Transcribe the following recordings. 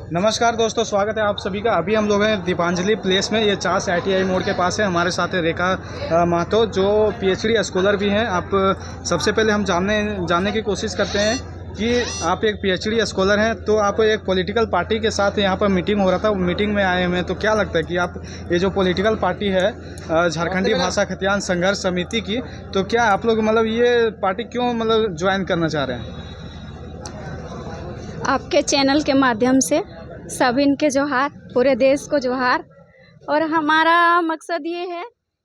नमस्कार दोस्तों, स्वागत है आप सभी का। अभी हम लोग हैं दीपांजलि प्लेस में, ये चास ITI मोड़ के पास है। हमारे साथ है रेखा महतो, जो PhD स्कॉलर भी हैं। आप सबसे पहले हम जानने की कोशिश करते हैं कि आप एक PhD स्कॉलर हैं, तो आप एक पॉलिटिकल पार्टी के साथ यहाँ पर मीटिंग हो रहा था, मीटिंग में आए हुए हैं। तो क्या लगता है कि आप ये जो पॉलिटिकल पार्टी है झारखंडी भाषा खतियान संघर्ष समिति की, तो क्या आप लोग मतलब ये पार्टी क्यों मतलब ज्वाइन करना चाह रहे हैं? आपके चैनल के माध्यम से सभी के जोहार, पूरे देश को जोहार। और हमारा मकसद ये है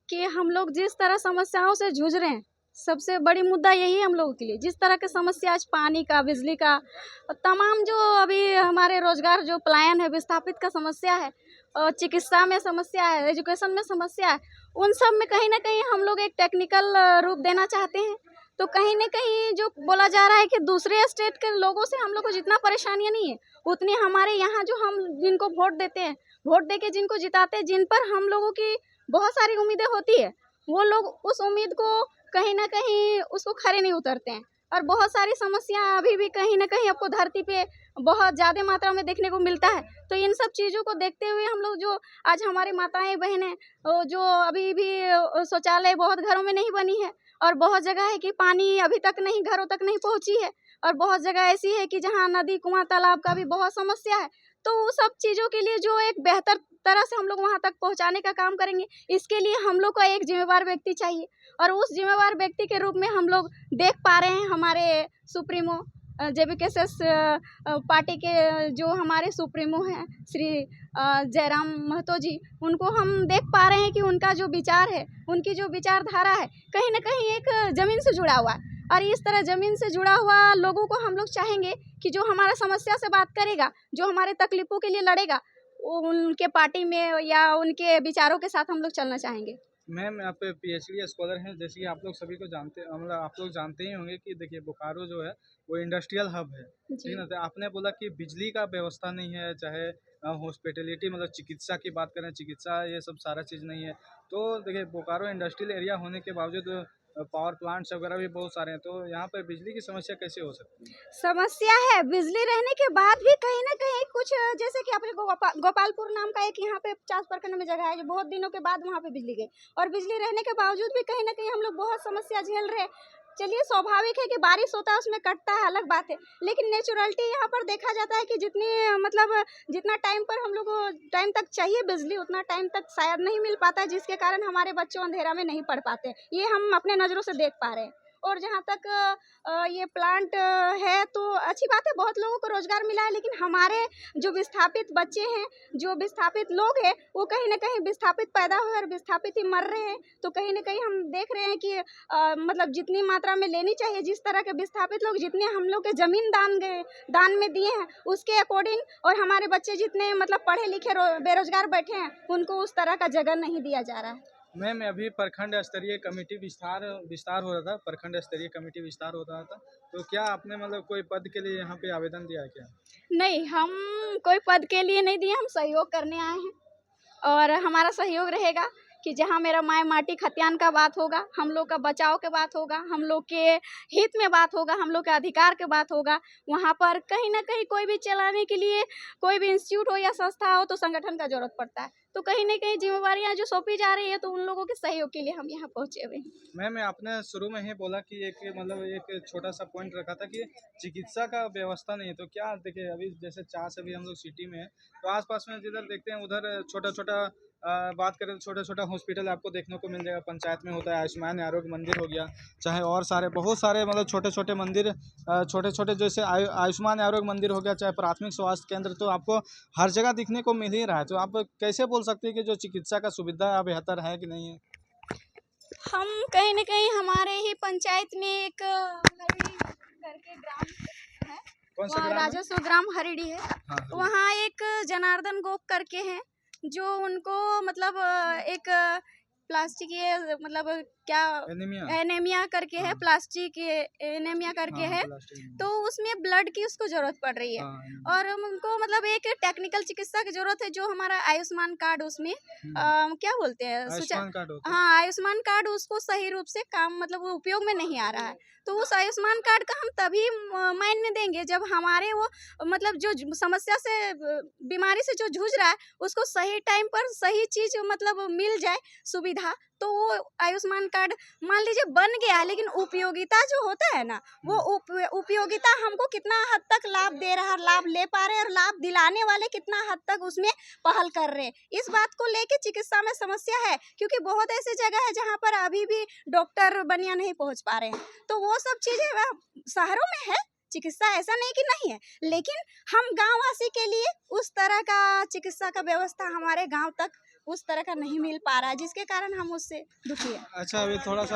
कि हम लोग जिस तरह समस्याओं से जूझ रहे हैं, सबसे बड़ी मुद्दा यही है हम लोगों के लिए। जिस तरह के समस्या आज पानी का, बिजली का, और तमाम जो अभी हमारे रोजगार जो पलायन है, विस्थापित का समस्या है, और चिकित्सा में समस्या है, एजुकेशन में समस्या है, उन सब में कहीं ना कहीं हम लोग एक टेक्निकल रूप देना चाहते हैं। तो कहीं ना कहीं जो बोला जा रहा है कि दूसरे स्टेट के लोगों से हम लोग को जितना परेशानियां नहीं है, उतनी हमारे यहाँ जो हम जिनको वोट देते हैं, वोट दे के जिनको जिताते हैं, जिन पर हम लोगों की बहुत सारी उम्मीदें होती है, वो लोग उस उम्मीद को कहीं ना कहीं उसको खरे नहीं उतरते हैं। और बहुत सारी समस्या अभी भी कहीं ना कहीं आपको धरती पे बहुत ज़्यादा मात्रा में देखने को मिलता है। तो इन सब चीज़ों को देखते हुए हम लोग जो आज हमारी माताएं बहनें जो अभी भी शौचालय बहुत घरों में नहीं बनी है, और बहुत जगह है कि पानी अभी तक नहीं, घरों तक नहीं पहुंची है, और बहुत जगह ऐसी है कि जहां नदी, कुआं, तालाब का भी बहुत समस्या है। तो वो सब चीज़ों के लिए जो एक बेहतर तरह से हम लोग वहां तक पहुंचाने का काम करेंगे, इसके लिए हम लोग को एक जिम्मेवार व्यक्ति चाहिए। और उस जिम्मेवार व्यक्ति के रूप में हम लोग देख पा रहे हैं हमारे सुप्रीमो JBKS पार्टी के जो हमारे सुप्रीमो हैं श्री जयराम महतो जी, उनको हम देख पा रहे हैं कि उनका जो विचार है, उनकी जो विचारधारा है, कहीं ना कहीं एक ज़मीन से जुड़ा हुआ है। और इस तरह ज़मीन से जुड़ा हुआ लोगों को हम लोग चाहेंगे कि जो हमारा समस्या से बात करेगा, जो हमारे तकलीफ़ों के लिए लड़ेगा, उनके पार्टी में या उनके विचारों के साथ हम लोग चलना चाहेंगे। मैम, आप PhD स्कॉलर हैं, जैसे कि आप लोग सभी को जानते, मतलब आप लोग जानते ही होंगे कि देखिए बोकारो जो है वो इंडस्ट्रियल हब है, ठीक ना। तो आपने बोला कि बिजली का व्यवस्था नहीं है, चाहे हॉस्पिटलिटी मतलब चिकित्सा की बात करें, चिकित्सा ये सब सारा चीज़ नहीं है। तो देखिए बोकारो इंडस्ट्रियल एरिया होने के बावजूद पावर प्लांट्स वगैरह भी बहुत सारे हैं, तो यहाँ पर बिजली की समस्या कैसे हो सकती है? समस्या है बिजली रहने के बाद भी कहीं ना कहीं कुछ, जैसे कि अपने गोपालपुर नाम का एक यहाँ पे 50 प्रखंड में जगह है, जो बहुत दिनों के बाद वहाँ पे बिजली गई, और बिजली रहने के बावजूद भी कहीं ना कहीं हम लोग बहुत समस्या झेल रहे हैं। चलिए, स्वाभाविक है कि बारिश होता है, उसमें कटता है, अलग बात है, लेकिन नेचुरलिटी यहाँ पर देखा जाता है कि जितनी मतलब जितना टाइम पर हम लोग को टाइम तक चाहिए बिजली, उतना टाइम तक शायद नहीं मिल पाता है, जिसके कारण हमारे बच्चों अंधेरा में नहीं पढ़ पाते। ये हम अपने नज़रों से देख पा रहे हैं। और जहाँ तक ये प्लांट है, तो अच्छी बात है, बहुत लोगों को रोजगार मिला है, लेकिन हमारे जो विस्थापित बच्चे हैं, जो विस्थापित लोग हैं, वो कहीं ना कहीं विस्थापित पैदा हुए और विस्थापित ही मर रहे हैं। तो कहीं ना कहीं हम देख रहे हैं कि मतलब जितनी मात्रा में लेनी चाहिए, जिस तरह के विस्थापित लोग जितने हम लोग के जमीन दान में दिए हैं, उसके अकॉर्डिंग, और हमारे बच्चे जितने मतलब पढ़े लिखे बेरोजगार बैठे हैं, उनको उस तरह का जगह नहीं दिया जा रहा है। मैम, अभी प्रखंड स्तरीय कमेटी विस्तार हो रहा था, प्रखंड स्तरीय कमेटी विस्तार हो रहा था, तो क्या आपने मतलब कोई पद के लिए यहाँ पे आवेदन दिया है क्या? नहीं, हम कोई पद के लिए नहीं दिए, हम सहयोग करने आए हैं। और हमारा सहयोग रहेगा कि जहाँ मेरा माय माटी खतियान का बात होगा, हम लोग का बचाव के बात होगा, हम लोग के हित में बात होगा, हम लोग के अधिकार के बात होगा, वहाँ पर कहीं ना कहीं कोई भी चलाने के लिए कोई भी इंस्टीट्यूट हो या संस्था हो, तो संगठन का जरूरत पड़ता है। तो कहीं ना कहीं जिम्मेवारियाँ जो सौंपी जा रही है, तो उन लोगों के सहयोग के लिए हम यहाँ पहुँचे हुए हैं। मैम, आपने शुरू में ही बोला कि एक मतलब एक छोटा सा पॉइंट रखा था कि चिकित्सा का व्यवस्था नहीं है, तो क्या देखिए अभी जैसे चास अभी हम लोग सिटी में है, तो आसपास में जिधर देखते हैं उधर छोटा छोटा बात करें तो छोटा छोटा हॉस्पिटल आपको देखने को मिल जाएगा। पंचायत में होता है, आयुष्मान आरोग्य मंदिर हो गया, चाहे और सारे बहुत सारे मतलब छोटे छोटे मंदिर, छोटे छोटे जैसे आयुष्मान आरोग्य मंदिर हो गया, चाहे प्राथमिक स्वास्थ्य केंद्र, तो आपको हर जगह दिखने को मिल ही रहा है। तो आप कैसे बोल सकते हैं कि जो चिकित्सा का सुविधा बेहतर है कि नहीं है? हम कहीं ना कहीं हमारे ही पंचायत में एक हरिड़ी करके ग्राम है, कौन सा वहाँ ग्राम है? राजस्व ग्राम हरिड़ी है। हाँ, वहाँ एक जनार्दन गोप करके हैं, जो उनको मतलब एक प्लास्टिक ये मतलब क्या एनीमिया। एनीमिया करके है, हाँ। प्लास्टिक एनीमिया करके हाँ, है, प्लास्टिक। तो उसमें ब्लड की उसको जरूरत पड़ रही है। हाँ। और उनको मतलब एक टेक्निकल चिकित्सा की जरूरत है, जो हमारा आयुष्मान कार्ड उसमें क्या बोलते हैं आयुष्मान कार्ड होता है। हाँ, आयुष्मान कार्ड उसको सही रूप से काम मतलब वो उपयोग में नहीं आ रहा है। तो उस आयुष्मान कार्ड का हम तभी मायने देंगे जब हमारे वो मतलब जो समस्या से बीमारी से जो जूझ रहा है उसको सही टाइम पर सही चीज मतलब मिल जाए सुविधा, तो वो आयुष्मान कार्ड मान लीजिए बन गया है, लेकिन उपयोगिता जो होता है ना, वो उपयोगिता हमको कितना हद तक लाभ दे रहा है, लाभ ले पा रहे हैं, और लाभ दिलाने वाले कितना हद तक उसमें पहल कर रहे हैं, इस बात को लेके चिकित्सा में समस्या है। क्योंकि बहुत ऐसी जगह है जहाँ पर अभी भी डॉक्टर बढ़िया नहीं पहुँच पा रहे हैं, तो वो सब चीजें शहरों में है चिकित्सा, ऐसा नहीं कि नहीं है, लेकिन हम गांववासी के लिए उस तरह का चिकित्सा का व्यवस्था हमारे गांव तक उस तरह का नहीं मिल पा रहा है, जिसके कारण हम उससे दुखी है। अच्छा, अभी थोड़ा सा